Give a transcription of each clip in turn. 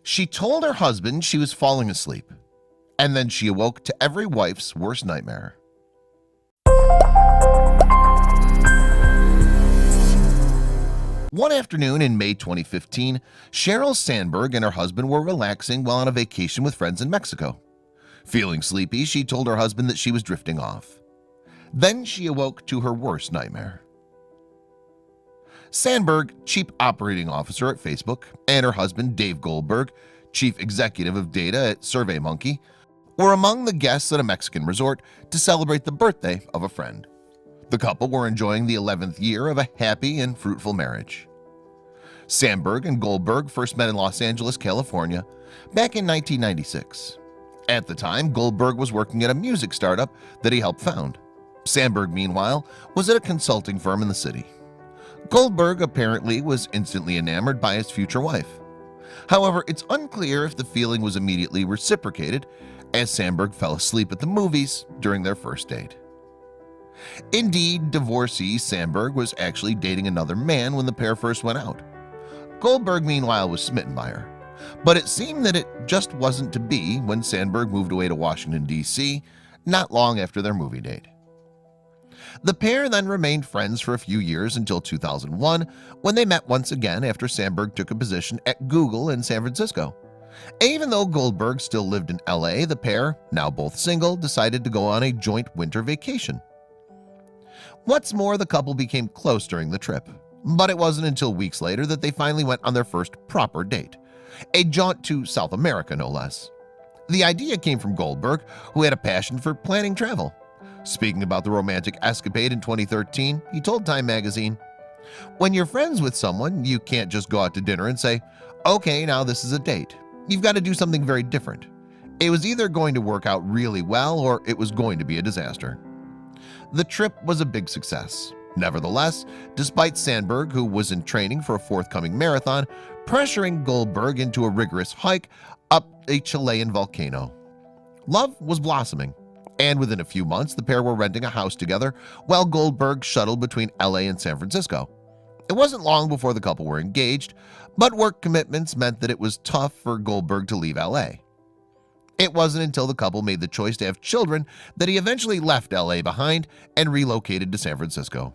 She told her husband she was falling asleep, and then she awoke to every wife's worst nightmare. One afternoon in May 2015, Sheryl Sandberg and her husband were relaxing while on a vacation with friends in Mexico. Feeling sleepy, she told her husband that she was drifting off. Then she awoke to her worst nightmare. Sandberg, chief operating officer at Facebook, and her husband Dave Goldberg, chief executive of data at SurveyMonkey, were among the guests at a Mexican resort to celebrate the birthday of a friend. The couple were enjoying the 11th year of a happy and fruitful marriage. Sandberg and Goldberg first met in Los Angeles, California, back in 1996. At the time, Goldberg was working at a music startup that he helped found. Sandberg, meanwhile, was at a consulting firm in the city. Goldberg apparently was instantly enamored by his future wife. However, it's unclear if the feeling was immediately reciprocated, as Sandberg fell asleep at the movies during their first date. Indeed, divorcee Sandberg was actually dating another man when the pair first went out. Goldberg, meanwhile, was smitten by her, but it seemed that it just wasn't to be when Sandberg moved away to Washington, D.C., not long after their movie date. The pair then remained friends for a few years until 2001, when they met once again after Sandberg took a position at Google in San Francisco. Even though Goldberg still lived in LA, the pair, now both single, decided to go on a joint winter vacation. What's more, the couple became close during the trip, but it wasn't until weeks later that they finally went on their first proper date, a jaunt to South America no less. The idea came from Goldberg, who had a passion for planning travel. Speaking about the romantic escapade in 2013, he told Time magazine, "When you're friends with someone, you can't just go out to dinner and say, okay, now this is a date. You've got to do something very different. It was either going to work out really well or it was going to be a disaster." The trip was a big success. Nevertheless, despite Sandberg, who was in training for a forthcoming marathon, pressuring Goldberg into a rigorous hike up a Chilean volcano, love was blossoming. And within a few months, the pair were renting a house together while Goldberg shuttled between LA and San Francisco. It wasn't long before the couple were engaged, but work commitments meant that it was tough for Goldberg to leave LA. It wasn't until the couple made the choice to have children that he eventually left LA behind and relocated to San Francisco.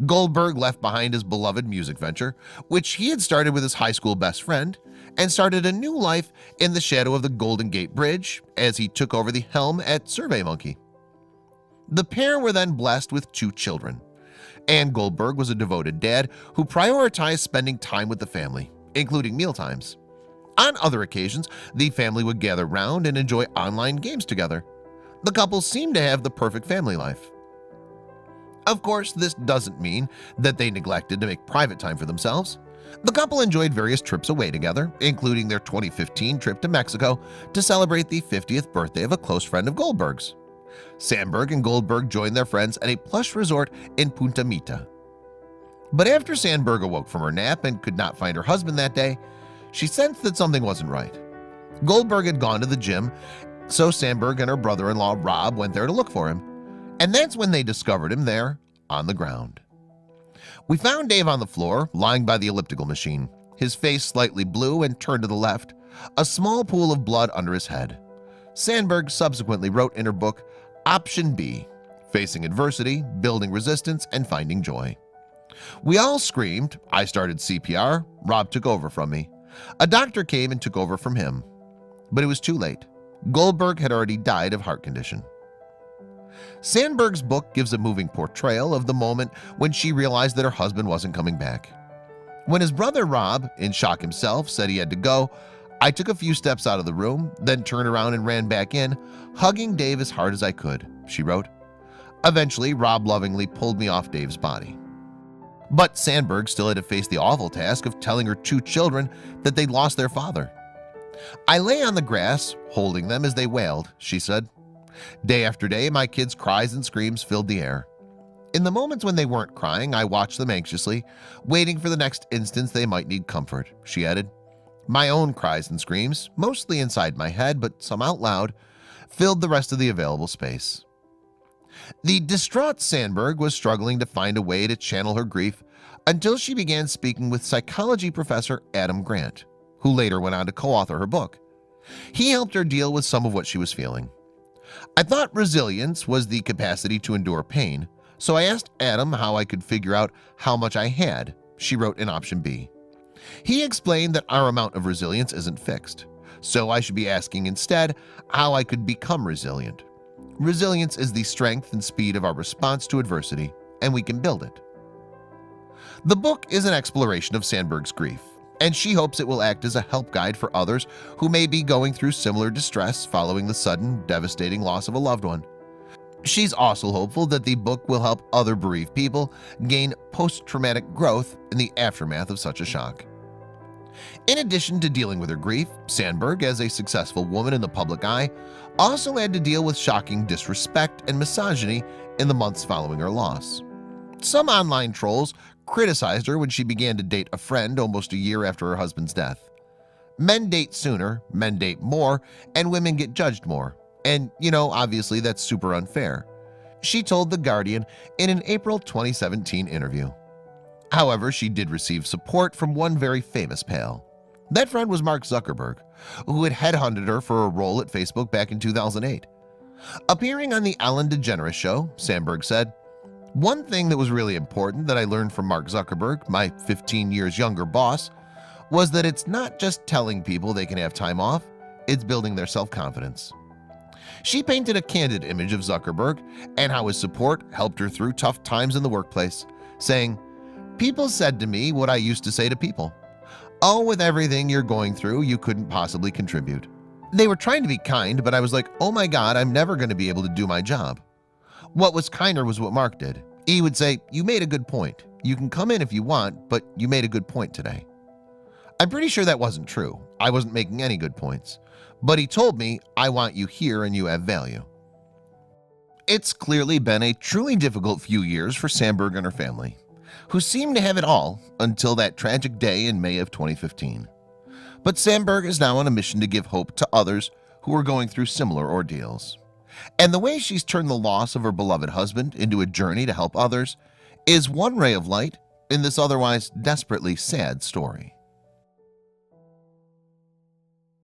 Goldberg left behind his beloved music venture, which he had started with his high school best friend, and started a new life in the shadow of the Golden Gate Bridge as he took over the helm at SurveyMonkey. The pair were then blessed with 2 children, and Goldberg was a devoted dad who prioritized spending time with the family, including mealtimes. On other occasions, the family would gather round and enjoy online games together. The couple seemed to have the perfect family life. Of course, this doesn't mean that they neglected to make private time for themselves. The couple enjoyed various trips away together, including their 2015 trip to Mexico to celebrate the 50th birthday of a close friend of Goldberg's. Sandberg and Goldberg joined their friends at a plush resort in Punta Mita. But after Sandberg awoke from her nap and could not find her husband that day, she sensed that something wasn't right. Goldberg had gone to the gym, so Sandberg and her brother-in-law Rob went there to look for him. And that's when they discovered him there on the ground. "We found Dave on the floor, lying by the elliptical machine, his face slightly blue and turned to the left, a small pool of blood under his head." Sandberg subsequently wrote in her book, Option B, Facing Adversity, Building Resistance, and Finding Joy. "We all screamed. I started CPR. Rob took over from me. A doctor came and took over from him. But it was too late. Goldberg had already died of heart condition." Sandberg's book gives a moving portrayal of the moment when she realized that her husband wasn't coming back. When his brother Rob, in shock himself, said he had to go, "I took a few steps out of the room, then turned around and ran back in, hugging Dave as hard as I could," she wrote. Eventually, Rob lovingly pulled me off Dave's body. But Sandberg still had to face the awful task of telling her 2 children that they'd lost their father. "I lay on the grass, holding them as they wailed," she said. "Day after day, my kids' cries and screams filled the air. In the moments when they weren't crying, I watched them anxiously, waiting for the next instance they might need comfort," she added. "My own cries and screams, mostly inside my head but some out loud, filled the rest of the available space." The distraught Sandberg was struggling to find a way to channel her grief until she began speaking with psychology professor Adam Grant, who later went on to co-author her book. He helped her deal with some of what she was feeling. I thought resilience was the capacity to endure pain, so I asked Adam how I could figure out how much I had, she wrote in option B. He explained that our amount of resilience isn't fixed, so I should be asking instead how I could become resilient. Resilience is the strength and speed of our response to adversity, and we can build it. The book is an exploration of Sandberg's grief, and she hopes it will act as a help guide for others who may be going through similar distress following the sudden, devastating loss of a loved one. She's also hopeful that the book will help other bereaved people gain post-traumatic growth in the aftermath of such a shock. In addition to dealing with her grief, Sandberg, as a successful woman in the public eye, also had to deal with shocking disrespect and misogyny in the months following her loss. Some online trolls criticized her when she began to date a friend almost a year after her husband's death. Men date sooner, men date more, and women get judged more. And, obviously that's super unfair, she told The Guardian in an April 2017 interview. However, she did receive support from one very famous pal. That friend was Mark Zuckerberg, who had headhunted her for a role at Facebook back in 2008. Appearing on the Ellen DeGeneres show, Sandberg said, "One thing that was really important that I learned from Mark Zuckerberg, my 15 years younger boss, was that it's not just telling people they can have time off, it's building their self-confidence." She painted a candid image of Zuckerberg and how his support helped her through tough times in the workplace, saying, "People said to me what I used to say to people. Oh, with everything you're going through, you couldn't possibly contribute. They were trying to be kind, but I was like, oh my God, I'm never going to be able to do my job." What was kinder was what Mark did. He would say, "You made a good point. You can come in if you want, but you made a good point today." I'm pretty sure that wasn't true. I wasn't making any good points. But he told me, "I want you here and you have value." It's clearly been a truly difficult few years for Sandberg and her family, who seemed to have it all until that tragic day in May of 2015. But Sandberg is now on a mission to give hope to others who are going through similar ordeals. And the way she's turned the loss of her beloved husband into a journey to help others is one ray of light in this otherwise desperately sad story.